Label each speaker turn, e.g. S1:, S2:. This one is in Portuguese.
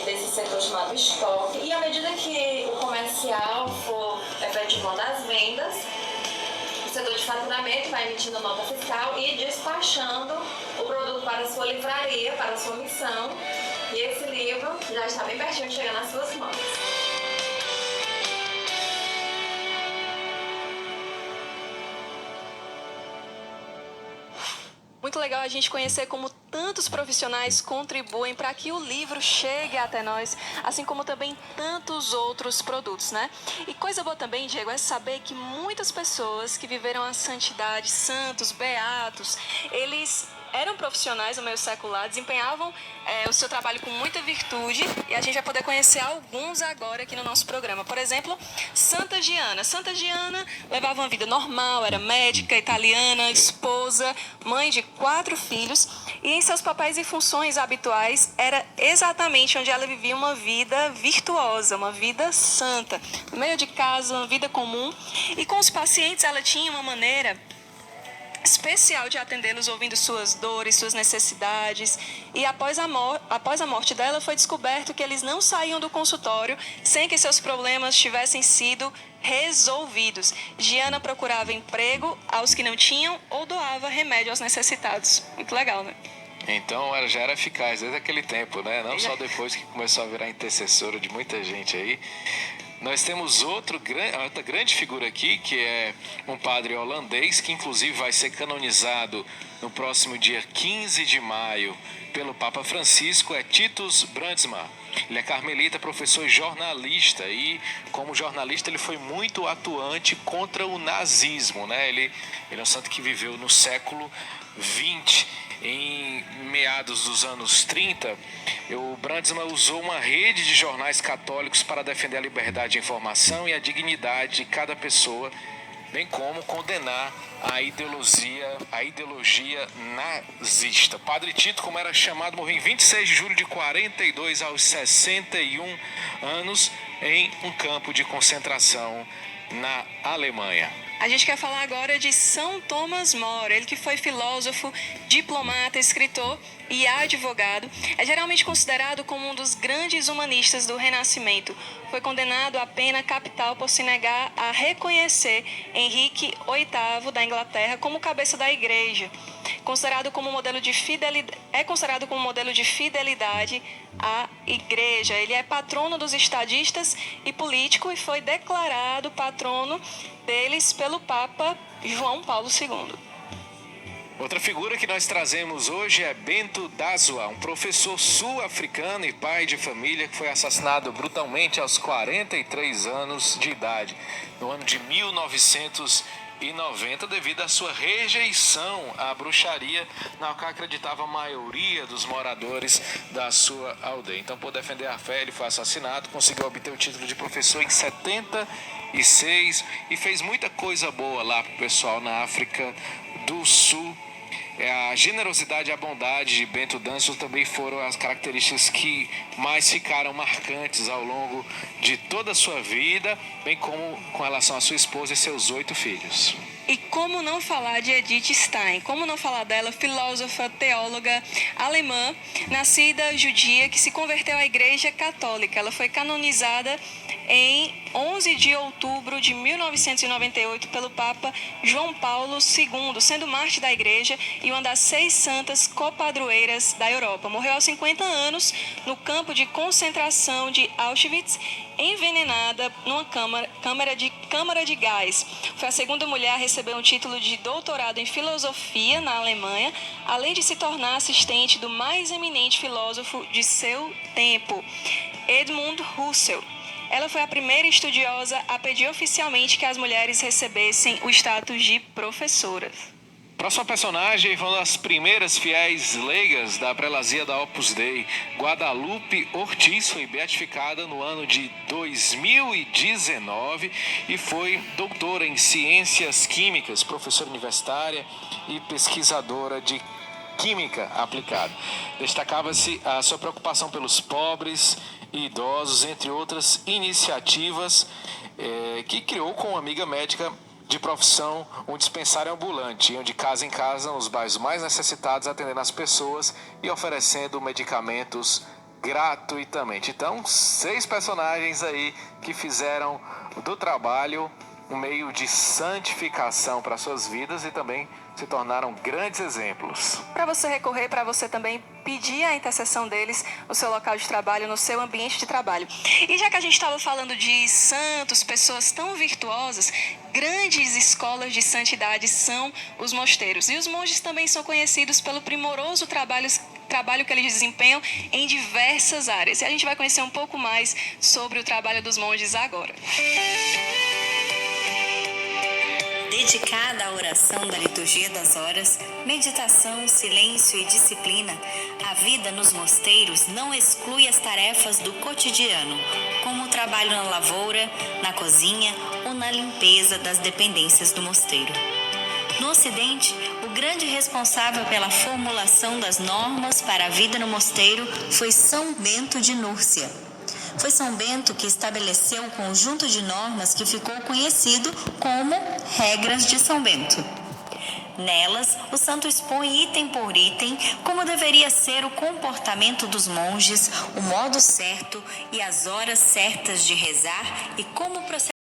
S1: desse setor chamado estoque. E à medida que o comercial for efetivando as vendas, o setor de faturamento vai emitindo nota fiscal e despachando o produto para a sua livraria, para a sua missão. E esse livro já está bem pertinho de chegar nas suas mãos.
S2: Muito legal a gente conhecer como tantos profissionais contribuem para que o livro chegue até nós, assim como também tantos outros produtos, né? E coisa boa também, Diego, é saber que muitas pessoas que viveram a santidade, santos, beatos, eles eram profissionais no meio secular, desempenhavam o seu trabalho com muita virtude, e a gente vai poder conhecer alguns agora aqui no nosso programa. Por exemplo, Santa Giana. Santa Giana levava uma vida normal, era médica, italiana, esposa, mãe de 4 filhos, e em seus papéis e funções habituais era exatamente onde ela vivia uma vida virtuosa, uma vida santa, no meio de casa, uma vida comum, e com os pacientes ela tinha uma maneira especial de atendê-los, ouvindo suas dores, suas necessidades. E após a morte dela, foi descoberto que eles não saíam do consultório sem que seus problemas tivessem sido resolvidos. Giana procurava emprego aos que não tinham ou doava remédio aos necessitados. Muito legal, né?
S3: Então ela já era eficaz desde aquele tempo, né? Não só depois que começou a virar intercessora de muita gente aí. Nós temos outra grande figura aqui, que é um padre holandês, que inclusive vai ser canonizado no próximo dia 15 de maio pelo Papa Francisco, é Titus Brandsma. Ele é carmelita, professor e jornalista, e como jornalista ele foi muito atuante contra o nazismo, né? Ele é um santo que viveu no século XX. Em meados dos anos 30, o Brandsma usou uma rede de jornais católicos para defender a liberdade de informação e a dignidade de cada pessoa, bem como condenar a ideologia nazista. Padre Tito, como era chamado, morreu em 26 de julho de 42 aos 61 anos em um campo de concentração na Alemanha.
S2: A gente quer falar agora de São Thomas More, ele que foi filósofo, diplomata, escritor e advogado. É geralmente considerado como um dos grandes humanistas do Renascimento. Foi condenado à pena capital por se negar a reconhecer Henrique VIII da Inglaterra como cabeça da Igreja. É considerado como modelo de fidelidade à Igreja. Ele é patrono dos estadistas e político e foi declarado patrono deles pelo Papa João Paulo II.
S3: Outra figura que nós trazemos hoje é Bento Dazoa, um professor sul-africano e pai de família que foi assassinado brutalmente aos 43 anos de idade, no ano de 1990, devido à sua rejeição à bruxaria, na qual acreditava a maioria dos moradores da sua aldeia. Então, por defender a fé, ele foi assassinado, conseguiu obter o título de professor em 76 e fez muita coisa boa lá para o pessoal na África do Sul. A generosidade e a bondade de Bento Dazoa também foram as características que mais ficaram marcantes ao longo de toda a sua vida, bem como com relação à sua esposa e seus 8 filhos.
S2: E como não falar de Edith Stein? Como não falar dela, filósofa, teóloga alemã, nascida judia, que se converteu à Igreja Católica. Ela foi canonizada em 11 de outubro de 1998 pelo Papa João Paulo II, sendo mártir da Igreja e uma das 6 santas copadroeiras da Europa. Morreu aos 50 anos no campo de concentração de Auschwitz, envenenada numa câmara de gás. Foi a segunda mulher a receber um título de doutorado em filosofia na Alemanha, além de se tornar assistente do mais eminente filósofo de seu tempo, Edmund Husserl. Ela foi a primeira estudiosa a pedir oficialmente que as mulheres recebessem o status de professoras.
S3: Próxima personagem foi uma das primeiras fiéis leigas da prelazia da Opus Dei. Guadalupe Ortiz foi beatificada no ano de 2019 e foi doutora em ciências químicas, professora universitária e pesquisadora de química aplicada. Destacava-se a sua preocupação pelos pobres e idosos, entre outras iniciativas que criou com uma amiga médica de profissão um dispensário ambulante, iam de casa em casa nos bairros mais necessitados, atendendo as pessoas e oferecendo medicamentos gratuitamente. Então, 6 personagens aí que fizeram do trabalho um meio de santificação para suas vidas e também se tornaram grandes exemplos.
S2: Para você recorrer, para você também pedir a intercessão deles no seu local de trabalho, no seu ambiente de trabalho. E já que a gente estava falando de santos, pessoas tão virtuosas, grandes escolas de santidade são os mosteiros. E os monges também são conhecidos pelo primoroso trabalho que eles desempenham em diversas áreas. E a gente vai conhecer um pouco mais sobre o trabalho dos monges agora.
S4: Dedicada à oração da liturgia das horas, meditação, silêncio e disciplina, a vida nos mosteiros não exclui as tarefas do cotidiano, como o trabalho na lavoura, na cozinha ou na limpeza das dependências do mosteiro. No Ocidente, o grande responsável pela formulação das normas para a vida no mosteiro foi São Bento de Núrcia. Foi São Bento que estabeleceu um conjunto de normas que ficou conhecido como Regras de São Bento. Nelas, o santo expõe item por item como deveria ser o comportamento dos monges, o modo certo e as horas certas de rezar e como proceder